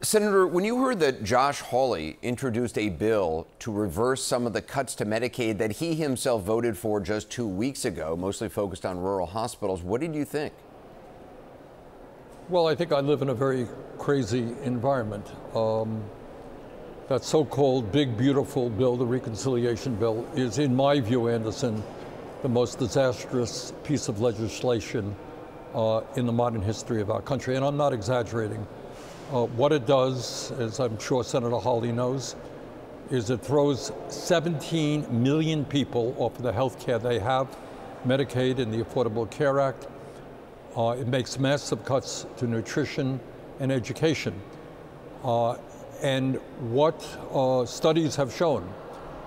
Senator, when you heard that Josh Hawley introduced a bill to reverse some of the cuts to Medicaid that he himself voted for just 2 weeks ago, mostly focused on rural hospitals, what did you think? Well, I think I live in a very crazy environment. That so-called big, beautiful bill, the reconciliation bill, is, in my view, Anderson, the most disastrous piece of legislation in the modern history of our country, and I'm not exaggerating. What it does, as I'm sure Senator Hawley knows, is it throws 17 million people off of the health care they have, Medicaid and the Affordable Care Act. It makes massive cuts to nutrition and education. And what studies have shown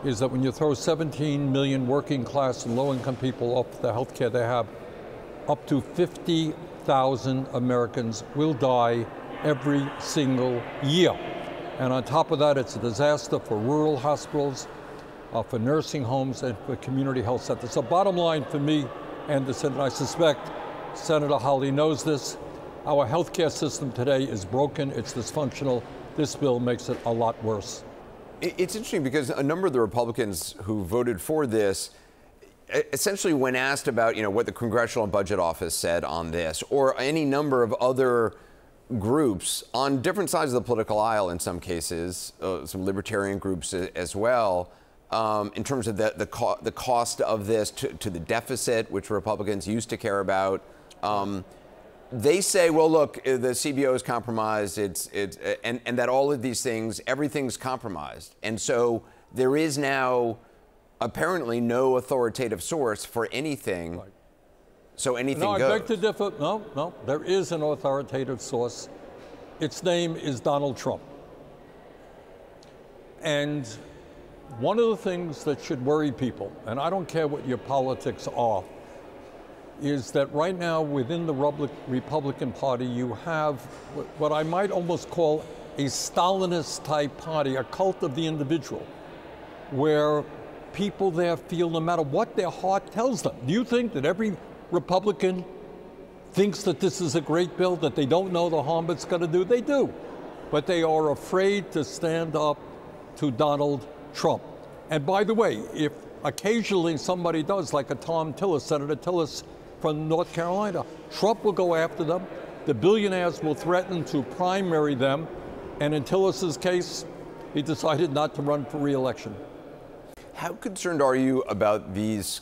is that when you throw 17 million working class and low-income people off the health care they have, up to 50,000 Americans will die every single year. And on top of that, it's a disaster for rural hospitals, for nursing homes, and for community health centers. So bottom line for me, Anderson, and I suspect Senator Hawley knows this, our healthcare system today is broken, it's dysfunctional. This bill makes it a lot worse. It's interesting because a number of the Republicans who voted for this, essentially when asked about, what the Congressional and Budget Office said on this, or any number of other groups on different sides of the political aisle, in some cases, some libertarian groups as well, in terms of the cost of this to the deficit, which Republicans used to care about. They say, well, look, the CBO is compromised, and that all of these things, everything's compromised. And so there is now apparently no authoritative source for anything. Right. So anything goes. No, I beg to differ. No, there is an authoritative source. Its name is Donald Trump. And one of the things that should worry people, and I don't care what your politics are, is that right now within the Republican Party you have what I might almost call a Stalinist type party, a cult of the individual, where people there feel no matter what their heart tells them. Do you think that every Republican thinks that this is a great bill, that they don't know the harm it's going to do? They do. But they are afraid to stand up to Donald Trump. And by the way, if occasionally somebody does, like a Tom Tillis, Senator Tillis from North Carolina, Trump will go after them. The billionaires will threaten to primary them. And in Tillis's case, he decided not to run for re-election. How concerned are you about these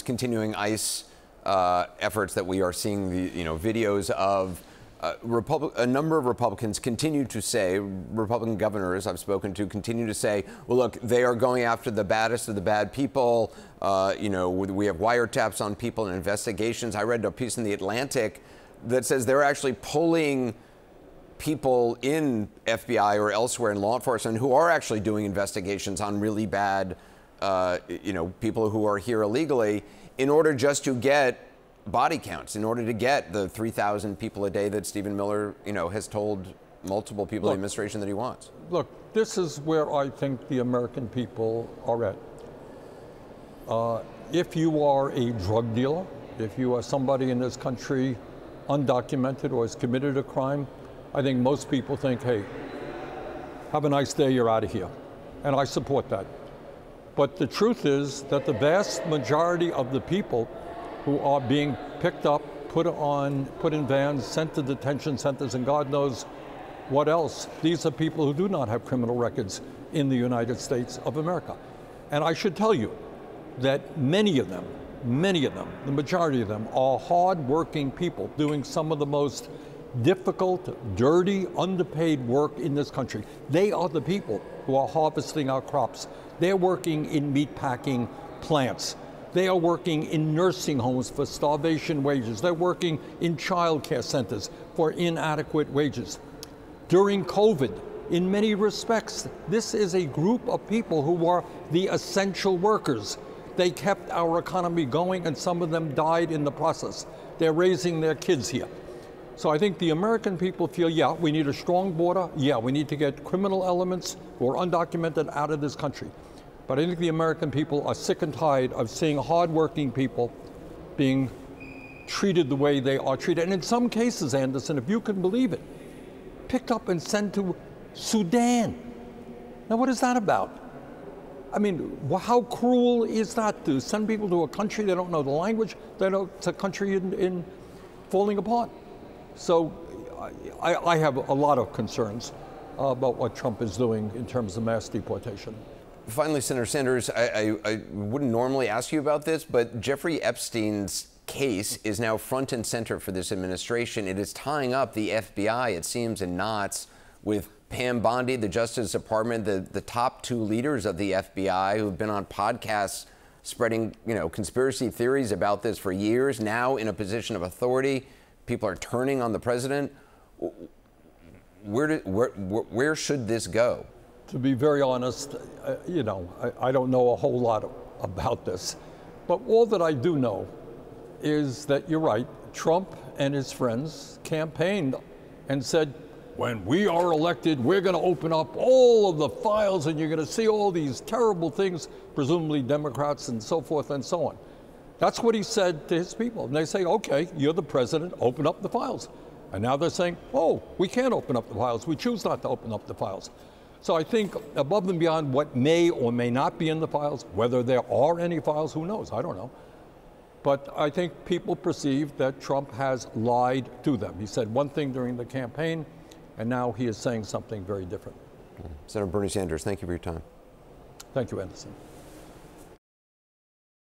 continuing ICE efforts that we are seeing, the videos of a number of Republicans continue to say, Republican governors I've spoken to continue to say, well, look, they are going after the baddest of the bad people. We have wiretaps on people and investigations. I read a piece in The Atlantic that says they're actually pulling people in FBI or elsewhere in law enforcement who are actually doing investigations on really bad, people who are here illegally, in order just to get body counts, in order to get the 3,000 people a day that Stephen Miller, has told multiple people in the administration that he wants. Look, this is where I think the American people are at. If you are a drug dealer, if you are somebody in this country undocumented or has committed a crime, I think most people think, hey, have a nice day, you're out of here. And I support that. But the truth is that the vast majority of the people who are being picked up, put in vans, sent to detention centers, and God knows what else, these are people who do not have criminal records in the United States of America. And I should tell you that many of them, the majority of them, are hard-working people doing some of the most difficult, dirty, underpaid work in this country. They are the people who are harvesting our crops. They're working in meatpacking plants. They are working in nursing homes for starvation wages. They're working in child care centers for inadequate wages. During COVID, in many respects, this is a group of people who were the essential workers. They kept our economy going, and some of them died in the process. They're raising their kids here. So I think the American people feel, yeah, we need a strong border. Yeah, we need to get criminal elements who are undocumented out of this country. But I think the American people are sick and tired of seeing hardworking people being treated the way they are treated. And in some cases, Anderson, if you can believe it, picked up and sent to Sudan. Now, what is that about? I mean, how cruel is that to send people to a country they don't know the language? It's a country in falling apart. So I have a lot of concerns about what Trump is doing in terms of mass deportation. Finally, Senator Sanders, I wouldn't normally ask you about this, but Jeffrey Epstein's case is now front and center for this administration. It is tying up the FBI, it seems, in knots with Pam Bondi, the Justice Department, the top two leaders of the FBI who've been on podcasts spreading, conspiracy theories about this for years, now in a position of authority. People are turning on the president. Where should this go? To be very honest, I don't know a whole lot about this. But all that I do know is that you're right. Trump and his friends campaigned and said, when we are elected, we're going to open up all of the files and you're going to see all these terrible things, presumably Democrats and so forth and so on. That's what he said to his people. And they say, okay, you're the president, open up the files. And now they're saying, oh, we can't open up the files. We choose not to open up the files. So I think above and beyond what may or may not be in the files, whether there are any files, who knows? I don't know. But I think people perceive that Trump has lied to them. He said one thing during the campaign, and now he is saying something very different. Senator Bernie Sanders, thank you for your time. Thank you, Anderson.